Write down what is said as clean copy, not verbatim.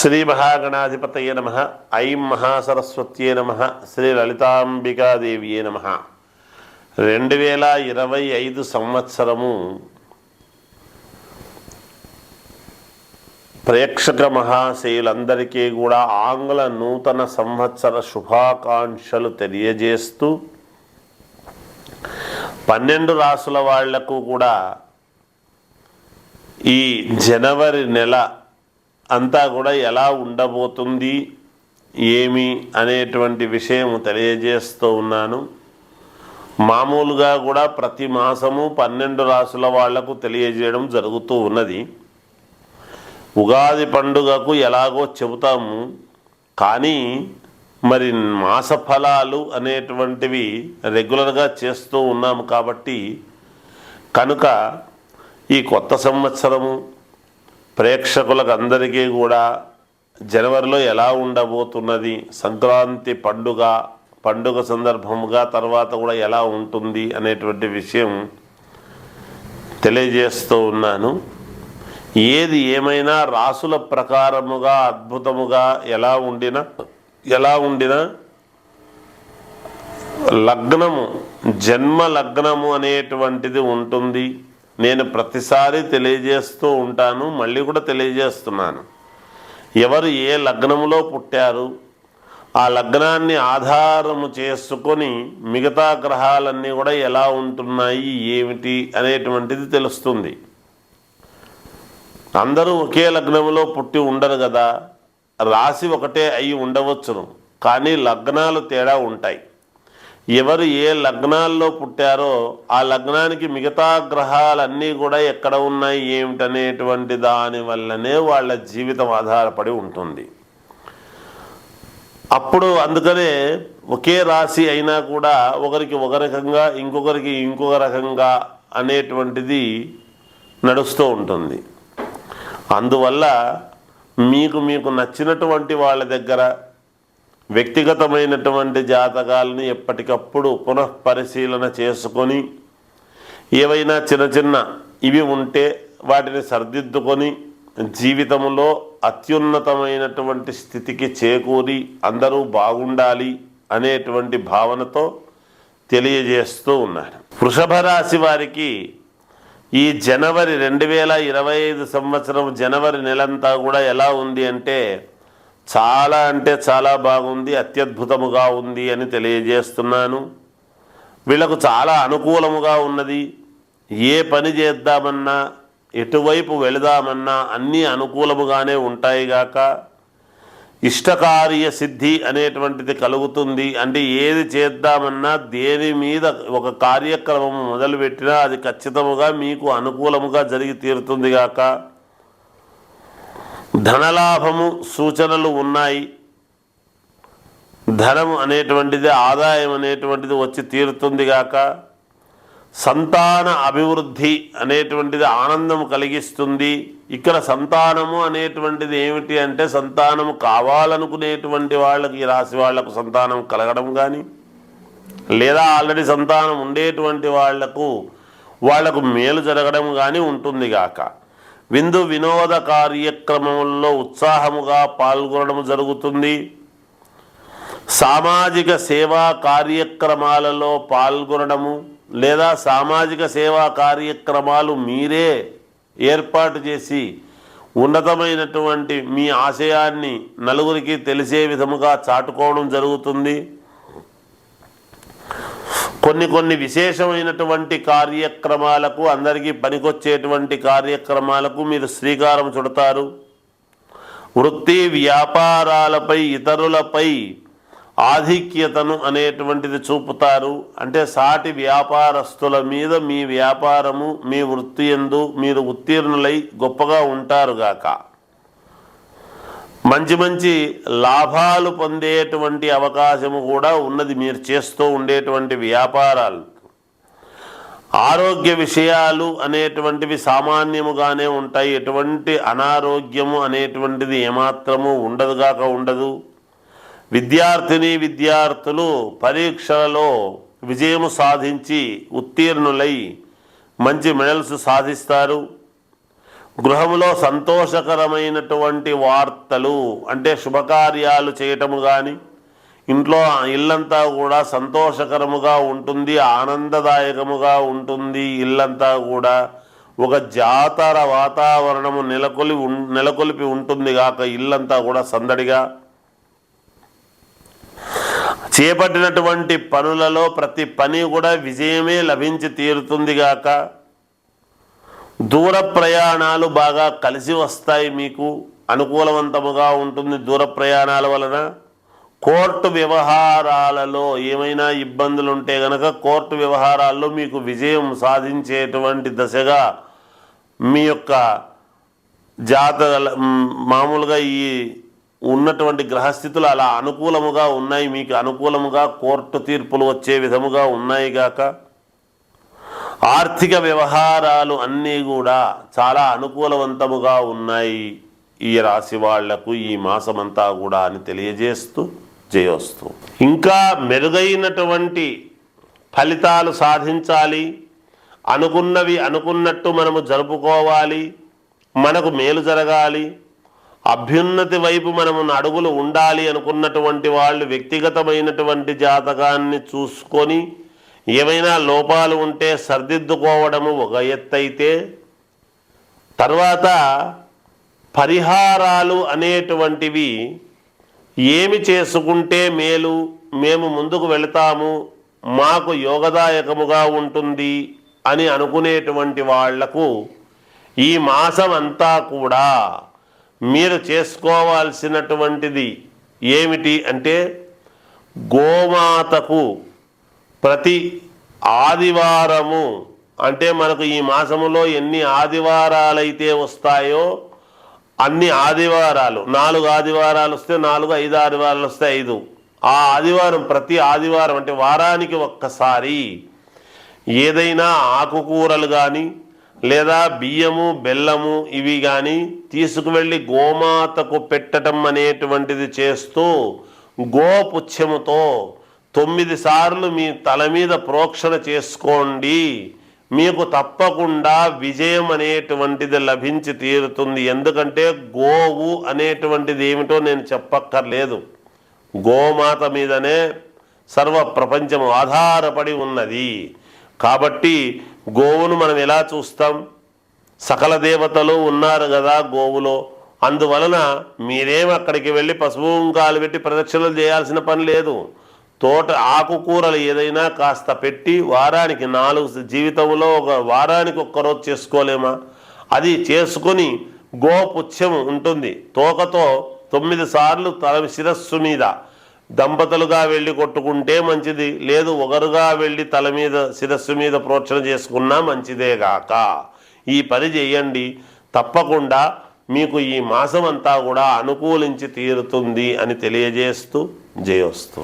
శ్రీ మహాగణాధిపతయే నమః. ఐం మహాసరస్వత్యే నమః. శ్రీ లలితాంబికాదేవియే నమః. 2025 సంవత్సరము ప్రేక్షక మహాశయులందరికీ కూడా ఆంగ్ల నూతన సంవత్సర శుభాకాంక్షలు తెలియజేస్తూ 12 రాసుల వాళ్లకు కూడా ఈ జనవరి నెల అంతా కూడా ఎలా ఉండబోతుంది ఏమి అనేటువంటి విషయం తెలియజేస్తూ ఉన్నాను. మామూలుగా కూడా ప్రతి మాసము 12 రాసుల వాళ్లకు తెలియజేయడం జరుగుతూ ఉన్నది. ఉగాది పండుగకు ఎలాగో చెబుతాము, కానీ మరి మాస ఫలాలు అనేటువంటివి రెగ్యులర్గా చేస్తూ ఉన్నాము. కాబట్టి కనుక ఈ కొత్త సంవత్సరము ప్రేక్షకులకు అందరికీ కూడా జనవరిలో ఎలా ఉండబోతున్నది, సంక్రాంతి పండుగ సందర్భముగా తర్వాత కూడా ఎలా ఉంటుంది అనేటువంటి విషయం తెలియజేస్తూ ఉన్నాను. ఏది ఏమైనా రాసుల ప్రకారముగా అద్భుతముగా ఎలా ఉండినా లగ్నము జన్మ లగ్నము అనేటువంటిది ఉంటుంది. నేను ప్రతిసారి తెలియజేస్తూ ఉంటాను, మళ్ళీ కూడా తెలియజేస్తున్నాను. ఎవరు ఏ లగ్నములో పుట్టారు, ఆ లగ్నాన్ని ఆధారము చేసుకొని మిగతా గ్రహాలన్నీ కూడా ఎలా ఉంటున్నాయి ఏమిటి అనేటువంటిది తెలుస్తుంది. అందరూ ఒకే లగ్నములో పుట్టి ఉండరు కదా, రాశి ఒకటే అయి ఉండవచ్చును, కానీ లగ్నాలు తేడా ఉంటాయి. ఎవరు ఏ లగ్నాల్లో పుట్టారో ఆ లగ్నానికి మిగతా గ్రహాలన్నీ కూడా ఎక్కడ ఉన్నాయి ఏమిటనేటువంటి దాని వల్లనే వాళ్ళ జీవితం ఆధారపడి ఉంటుంది. అప్పుడు అందుకనే ఒకే రాశి అయినా కూడా ఒకరికి ఒక రకంగా ఇంకొకరికి ఇంకొక రకంగా అనేటువంటిది నడుస్తూ ఉంటుంది. అందువల్ల మీకు నచ్చినటువంటి వాళ్ళ దగ్గర వ్యక్తిగతమైనటువంటి జాతకాలను ఎప్పటికప్పుడు పునఃపరిశీలన చేసుకొని ఏవైనా చిన్న ఇవి ఉంటే వాటిని సరిదిద్దుకొని జీవితంలో అత్యున్నతమైనటువంటి స్థితికి చేకూరి అందరూ బాగుండాలి అనేటువంటి భావనతో తెలియజేస్తూ ఉన్నారు. వృషభ రాశి వారికి ఈ జనవరి 2025 సంవత్సరం జనవరి నెలంతా కూడా ఎలా ఉంది అంటే చాలా బాగుంది, అత్యద్భుతముగా ఉంది అని తెలియజేస్తున్నాను. వీళ్ళకు చాలా అనుకూలముగా ఉన్నది. ఏ పని చేద్దామన్నా ఎటువైపు వెళదామన్నా అన్నీ అనుకూలముగానే ఉంటాయిగాక. ఇష్టకార్య సిద్ధి అనేటువంటిది కలుగుతుంది. అంటే ఏది చేద్దామన్నా దేని మీద ఒక కార్యక్రమం మొదలుపెట్టినా అది ఖచ్చితముగా మీకు అనుకూలముగా జరిగి తీరుతుంది గాక. ధనలాభము సూచనలు ఉన్నాయి. ధనము అనేటువంటిది ఆదాయం అనేటువంటిది వచ్చి తీరుతుంది గాక. సంతాన అభివృద్ధి అనేటువంటిది ఆనందం కలిగిస్తుంది. ఇక్కడ సంతానము అనేటువంటిది ఏమిటి అంటే సంతానము కావాలనుకునేటువంటి వాళ్ళకి, ఈ రాశి వాళ్లకు సంతానం కలగడం కానీ, లేదా ఆల్రెడీ సంతానం ఉండేటువంటి వాళ్లకు మేలు జరగడం కానీ ఉంటుంది గాక. విందు వినోద కార్యక్రమంలో ఉత్సాహముగా పాల్గొనడం జరుగుతుంది. సామాజిక సేవా కార్యక్రమాలలో పాల్గొనడము లేదా సామాజిక సేవా కార్యక్రమాలు మీరే ఏర్పాటు చేసి ఉన్నతమైనటువంటి మీ ఆశయాన్ని నలుగురికి తెలిసే విధముగా చాటుకోవడం జరుగుతుంది. కొన్ని విశేషమైనటువంటి కార్యక్రమాలకు, అందరికీ పనికొచ్చేటువంటి కార్యక్రమాలకు మీరు శ్రీకారం చుడతారు. వృత్తి వ్యాపారాలపై ఇతరులపై ఆధిక్యతను అనేటువంటిది చూపుతారు. అంటే సాటి వ్యాపారస్తుల మీద మీ వ్యాపారము, మీ వృత్తి యందు మీరు ఉత్తీర్ణులై గొప్పగా ఉంటారుగాక. మంచి లాభాలు పొందేటువంటి అవకాశము కూడా ఉన్నది మీరు చేస్తూ ఉండేటువంటి వ్యాపారాలు. ఆరోగ్య విషయాలు అనేటువంటివి సామాన్యముగానే ఉంటాయి. ఎటువంటి అనారోగ్యము అనేటువంటిది ఏమాత్రము ఉండదు. విద్యార్థులు పరీక్షలలో విజయము సాధించి ఉత్తీర్ణులై మంచి మెడల్స్ సాధిస్తారు. గృహములో సంతోషకరమైనటువంటి వార్తలు అంటే శుభకార్యాలు చేయటము కానీ ఇంట్లో ఇల్లంతా కూడా సంతోషకరముగా ఉంటుంది, ఆనందదాయకముగా ఉంటుంది. ఇల్లంతా కూడా ఒక జాతర వాతావరణము నెలకొల్పి ఉంటుంది గాక ఇల్లంతా కూడా సందడిగా. చేపట్టినటువంటి పనులలో ప్రతి పని కూడా విజయమే లభించి తీరుతుంది గాక. దూర ప్రయాణాలు బాగా కలిసి వస్తాయి, మీకు అనుకూలవంతముగా ఉంటుంది దూర ప్రయాణాల వలన. కోర్టు వ్యవహారాలలో ఏమైనా ఇబ్బందులు ఉంటే గనక కోర్టు వ్యవహారాల్లో మీకు విజయం సాధించేటువంటి దశగా మీ యొక్క మామూలుగా ఈ ఉన్నటువంటి గ్రహస్థితులు అలా అనుకూలముగా ఉన్నాయి, మీకు అనుకూలముగా కోర్టు తీర్పులు వచ్చే విధముగా ఉన్నాయి గాక. ఆర్థిక వ్యవహారాలు అన్నీ కూడా చాలా అనుకూలవంతముగా ఉన్నాయి ఈ రాశి వాళ్లకు ఈ మాసమంతా కూడా అని తెలియజేస్తూ జయోస్తు. ఇంకా మెరుగైనటువంటి ఫలితాలు సాధించాలి, అనుకున్నవి అనుకున్నట్టు మనము జరుపుకోవాలి, మనకు మేలు జరగాలి, అభ్యున్నతి వైపు మనము అడుగులు ఉండాలి అనుకున్నటువంటి వాళ్ళు వ్యక్తిగతమైనటువంటి జాతకాన్ని చూసుకొని ఏమైనా లోపాలు ఉంటే సరిదిద్దుకోవడము ఒక ఎత్తైతే, తర్వాత పరిహారాలు అనేటువంటివి ఏమి చేసుకుంటే మేలు, మేము ముందుకు వెళతాము, మాకు యోగదాయకముగా ఉంటుంది అని అనుకునేటువంటి వాళ్లకు ఈ మాసం అంతా కూడా మీరు చేసుకోవాల్సినటువంటిది ఏమిటి అంటే గోమాతకు ప్రతి ఆదివారము, అంటే మనకు ఈ మాసములో ఎన్ని ఆదివారాలైతే వస్తాయో అన్ని ఆదివారాలు, 4 ఆదివారాలు వస్తే 4, 5 ఆదివారాలు వస్తే 5, ఆ ఆదివారం ప్రతి ఆదివారం అంటే వారానికి ఒక్కసారి ఏదైనా ఆకుకూరలు కానీ లేదా బియ్యము బెల్లము ఇవి కానీ తీసుకువెళ్ళి గోమాతకు పెట్టడం అనేటువంటిది చేస్తూ గోపుచ్చముతో 9 సార్లు మీ తల మీద ప్రోక్షణ చేసుకోండి. మీకు తప్పకుండా విజయం అనేటువంటిది లభించి తీరుతుంది. ఎందుకంటే గోవు అనేటువంటిది ఏమిటో నేను చెప్పక్కర్లేదు, గోమాత మీదనే సర్వ ప్రపంచం ఆధారపడి ఉన్నది. కాబట్టి గోవును మనం ఎలా చూస్తాం, సకల దేవతలు ఉన్నారు కదా గోవులో, అందువలన మీరేం అక్కడికి వెళ్ళి పసుపు కుంకాలు పెట్టి ప్రదక్షిణలు చేయాల్సిన పని లేదు. తోట ఆకుకూరలు ఏదైనా కాస్త పెట్టి వారానికి 4 జీవితంలో ఒక వారానికి ఒక్కరోజు చేసుకోలేమా, అది చేసుకొని గోపుచ్చము ఉంటుంది తోకతో 9 సార్లు తల శిరస్సు మీద దంపతులుగా వెళ్ళి కొట్టుకుంటే మంచిది, లేదు ఒకరుగా వెళ్ళి తల మీద శిరస్సు మీద ప్రోక్షణ చేసుకున్నా మంచిదేగాక. ఈ పని చేయండి, తప్పకుండా మీకు ఈ మాసం అంతా కూడా అనుకూలించి తీరుతుంది అని తెలియజేస్తూ జయోస్తు.